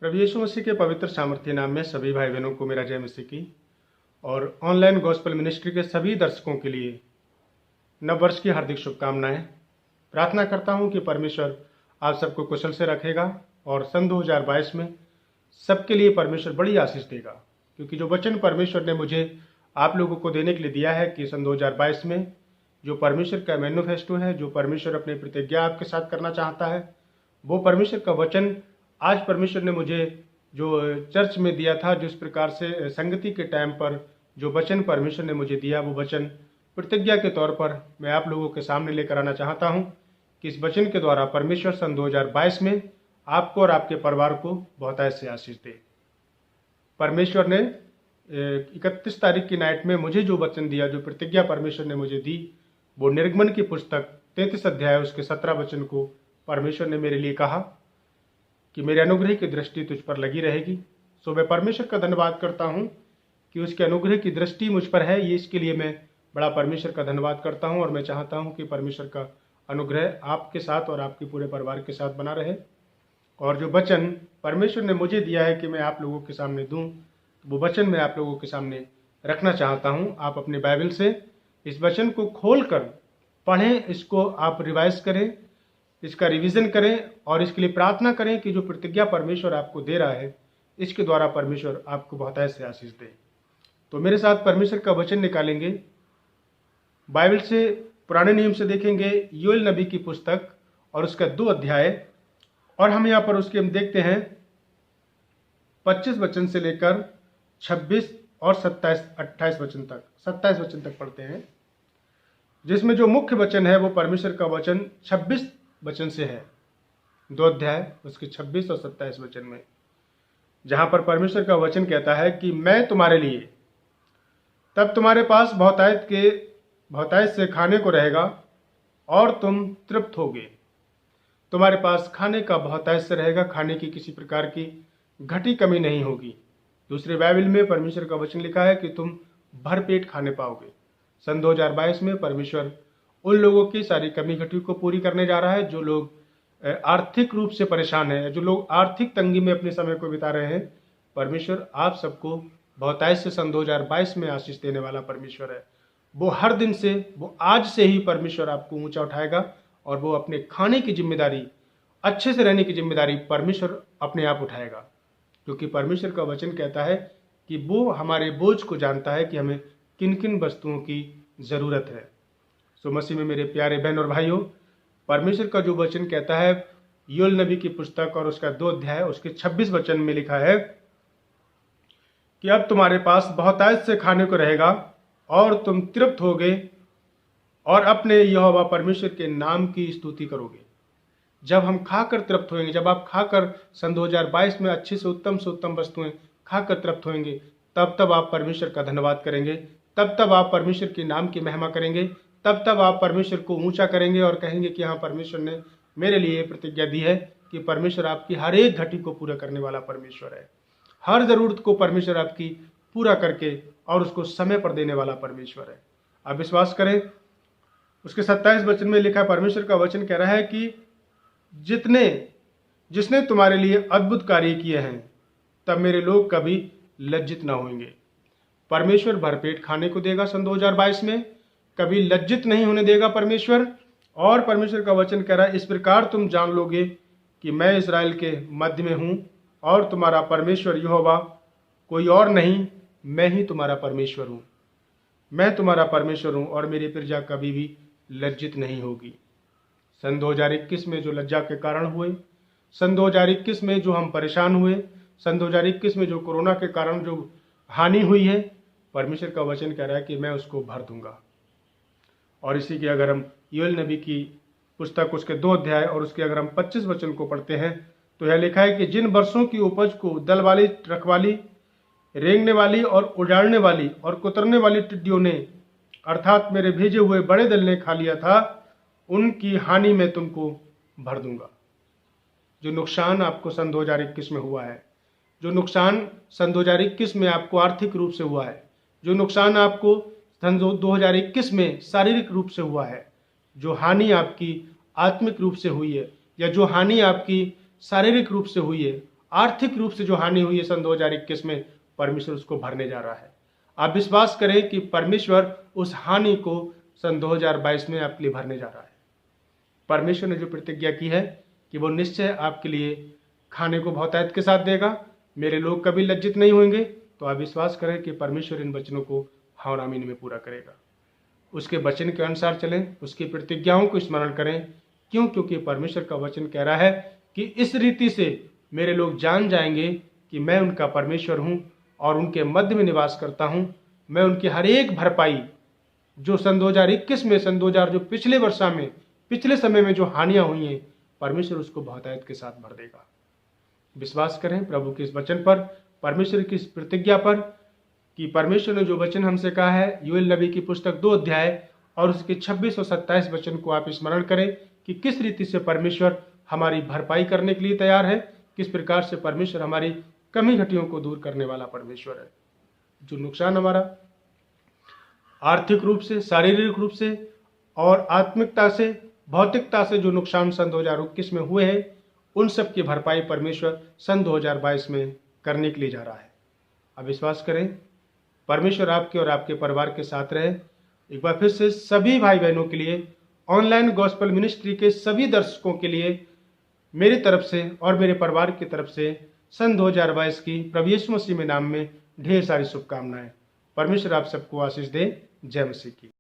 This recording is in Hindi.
प्रभु यीशु मसीह के पवित्र सामर्थ्य नाम में सभी भाई बहनों को मेरा जय मसीह की और ऑनलाइन गॉस्पेल मिनिस्ट्री के सभी दर्शकों के लिए नव वर्ष की हार्दिक शुभकामनाएं। प्रार्थना करता हूं कि परमेश्वर आप सबको कुशल से रखेगा और सन 2022 में सबके लिए परमेश्वर बड़ी आशीष देगा, क्योंकि जो वचन परमेश्वर ने मुझे आप लोगों को देने के लिए दिया है कि सन 2022 में जो परमेश्वर का मैनिफेस्टो है, जो परमेश्वर अपनी प्रतिज्ञा आपके साथ करना चाहता है, वो परमेश्वर का वचन आज परमेश्वर ने मुझे जो चर्च में दिया था, जिस प्रकार से संगति के टाइम पर जो वचन परमेश्वर ने मुझे दिया, वो वचन प्रतिज्ञा के तौर पर मैं आप लोगों के सामने लेकर आना चाहता हूं कि इस वचन के द्वारा परमेश्वर सन 2022 में आपको और आपके परिवार को बहुत ऐसे आशीष दे। परमेश्वर ने 31 तारीख की नाइट में मुझे जो वचन दिया, जो प्रतिज्ञा परमेश्वर ने मुझे दी, वो निर्गमन की पुस्तक 33 अध्याय उसके 17 वचन को परमेश्वर ने मेरे लिए कहा कि मेरे अनुग्रह की दृष्टि तुझ पर लगी रहेगी। सो मैं परमेश्वर का धन्यवाद करता हूं कि उसके अनुग्रह की दृष्टि मुझ पर है। ये इसके लिए मैं बड़ा परमेश्वर का धन्यवाद करता हूं और मैं चाहता हूं कि परमेश्वर का अनुग्रह आपके साथ और आपके पूरे परिवार के साथ बना रहे। और जो वचन परमेश्वर ने मुझे दिया है कि मैं आप लोगों के सामने दूं, वो वचन मैं आप लोगों के सामने रखना चाहता हूं। आप अपने बाइबल से इस वचन को खोल कर पढ़ें, इसको आप रिवाइज करें, इसका रिवीजन करें और इसके लिए प्रार्थना करें कि जो प्रतिज्ञा परमेश्वर आपको दे रहा है, इसके द्वारा परमेश्वर आपको बहुत ऐसे आशीष दे। तो मेरे साथ परमेश्वर का वचन निकालेंगे, बाइबल से पुराने नियम से देखेंगे योएल नबी की पुस्तक और उसका 2 अध्याय, और हम यहाँ पर उसके हम देखते हैं 25 वचन से लेकर 26 और 27-28 वचन तक, 27 वचन तक पढ़ते हैं, जिसमें जो मुख्य वचन है वो परमेश्वर का वचन 26 वचन से है। 2 अध्याय उसके 26 और 27 वचन में, जहां पर परमेश्वर का वचन कहता है कि मैं तुम्हारे लिए तब तुम्हारे पास बहुतायत से खाने को रहेगा और तुम तृप्त होगे। तुम्हारे पास खाने का बहुतायत से रहेगा, खाने की किसी प्रकार की घटी कमी नहीं होगी। दूसरे बाइबल में परमेश्वर का वचन लिखा है कि तुम भरपेट खाने पाओगे। सन 2022 में परमेश्वर उन लोगों की सारी कमी घटी को पूरी करने जा रहा है, जो लोग आर्थिक रूप से परेशान हैं, जो लोग आर्थिक तंगी में अपने समय को बिता रहे हैं। परमेश्वर आप सबको बहुतायत से सन 2022 में आशीष देने वाला परमेश्वर है। वो हर दिन से, वो आज से ही परमेश्वर आपको ऊंचा उठाएगा और वो अपने खाने की जिम्मेदारी, अच्छे से रहने की जिम्मेदारी परमेश्वर अपने आप उठाएगा, क्योंकि परमेश्वर का वचन कहता है कि वो हमारे बोझ को जानता है कि हमें किन किन वस्तुओं की जरूरत है। सो मसीह में मेरे प्यारे बहन और भाइयों, परमेश्वर का जो वचन कहता है योएल नबी की पुस्तक और उसका 2 अध्याय उसके 26 वचन में लिखा है कि अब तुम्हारे पास बहुतायत से खाने को रहेगा और तुम तृप्त होगे और अपने यहोवा परमेश्वर के नाम की स्तुति करोगे। जब हम खाकर तृप्त होंगे, जब आप खाकर सन 2022 में अच्छी से उत्तम वस्तुएं खाकर तृप्त होंगे, तब आप परमेश्वर का धन्यवाद करेंगे, तब आप परमेश्वर के नाम की महिमा करेंगे, तब आप परमेश्वर को ऊंचा करेंगे और कहेंगे कि हाँ, परमेश्वर ने मेरे लिए प्रतिज्ञा दी है कि परमेश्वर आपकी हर एक घटी को पूरा करने वाला परमेश्वर है। हर जरूरत को परमेश्वर आपकी पूरा करके और उसको समय पर देने वाला परमेश्वर है। आप विश्वास करें, उसके 27 वचन में लिखा है, परमेश्वर का वचन कह रहा है कि जिसने तुम्हारे लिए अद्भुत कार्य किए हैं, तब मेरे लोग कभी लज्जित ना होंगे। परमेश्वर भरपेट खाने को देगा सन 2022 में, कभी लज्जित नहीं होने देगा परमेश्वर। और परमेश्वर का वचन कह रहा है, इस प्रकार तुम जान लोगे कि मैं इस्राएल के मध्य में हूं और तुम्हारा परमेश्वर यहोवा कोई और नहीं, मैं ही तुम्हारा परमेश्वर हूं। मैं तुम्हारा परमेश्वर हूं और मेरी प्रजा कभी भी लज्जित नहीं होगी। सन 2021 में जो लज्जा के कारण हुए, सन 2021 में जो हम परेशान हुए, सन 2021 में जो कोरोना के कारण जो हानि हुई है, परमेश्वर का वचन कह रहा है कि मैं उसको भर दूंगा। और इसी के अगर हम योएल नबी की पुस्तक उसके 2 अध्याय और उसके अगर हम 25 वचन को पढ़ते हैं, तो यह लिखा है कि जिन वर्षों की उपज को दल वाली, रखवाली, रेंगने वाली और उजाड़ने वाली और कुतरने वाली टिड्डियों ने, अर्थात मेरे भेजे हुए बड़े दल ने खा लिया था, उनकी हानि में तुमको भर दूंगा। जो नुकसान आपको सन 2021 में हुआ है, जो नुकसान सन 2021 में आपको आर्थिक रूप से हुआ है, जो नुकसान आपको सन 2021 में शारीरिक रूप से हुआ है, जो हानि आपकी आत्मिक रूप से हुई है या जो हानि आपकी शारीरिक रूप से हुई है, आर्थिक रूप से जो हानि हुई है सन 2021 में, परमेश्वर उसको भरने जा रहा है। आप विश्वास करें कि परमेश्वर उस हानि को सन 2022 में आपके लिए भरने जा रहा है। परमेश्वर ने जो प्रतिज्ञा की है कि वो निश्चय आपके लिए खाने को बहुतायत के साथ देगा, मेरे लोग कभी लज्जित नहीं होंगे, तो आप विश्वास करें कि परमेश्वर इन वचनों को हाँ और आमीन में पूरा करेगा। उसके वचन के अनुसार चलें, उसकी प्रतिज्ञाओं को स्मरण करें। क्यों? क्योंकि परमेश्वर का वचन कह रहा है कि इस रीति से मेरे लोग जान जाएंगे कि मैं उनका परमेश्वर हूँ और उनके मध्य में निवास करता हूँ। मैं उनकी हर एक भरपाई जो सन 2021 में, सन 2000 जो पिछले समय में जो हानियां हुई हैं, परमेश्वर उसको बहुतायत के साथ भर देगा। विश्वास करें प्रभु के इस वचन पर, परमेश्वर की इस प्रतिज्ञा पर कि परमेश्वर ने जो वचन हमसे कहा है, यूएल नबी की पुस्तक 2 अध्याय और उसके 26 और 27 वचन को आप स्मरण करें कि किस रीति से परमेश्वर हमारी भरपाई करने के लिए तैयार है, किस प्रकार से परमेश्वर हमारी कमी घटियों को दूर करने वाला परमेश्वर है। जो नुकसान हमारा आर्थिक रूप से, शारीरिक रूप से और आत्मिकता से, भौतिकता से जो नुकसान सन 2021 में हुए हैं, उन सब की भरपाई परमेश्वर सन 2022 में करने के लिए जा रहा है। अब विश्वास करें परमेश्वर आपके और आपके परिवार के साथ रहे। एक बार फिर से सभी भाई बहनों के लिए, ऑनलाइन गॉस्पेल मिनिस्ट्री के सभी दर्शकों के लिए मेरी तरफ से और मेरे परिवार की तरफ से सन 2022 की प्रभु यीशु मसीह में नाम में ढेर सारी शुभकामनाएं। परमेश्वर आप सबको आशीष दे। जय मसीह की।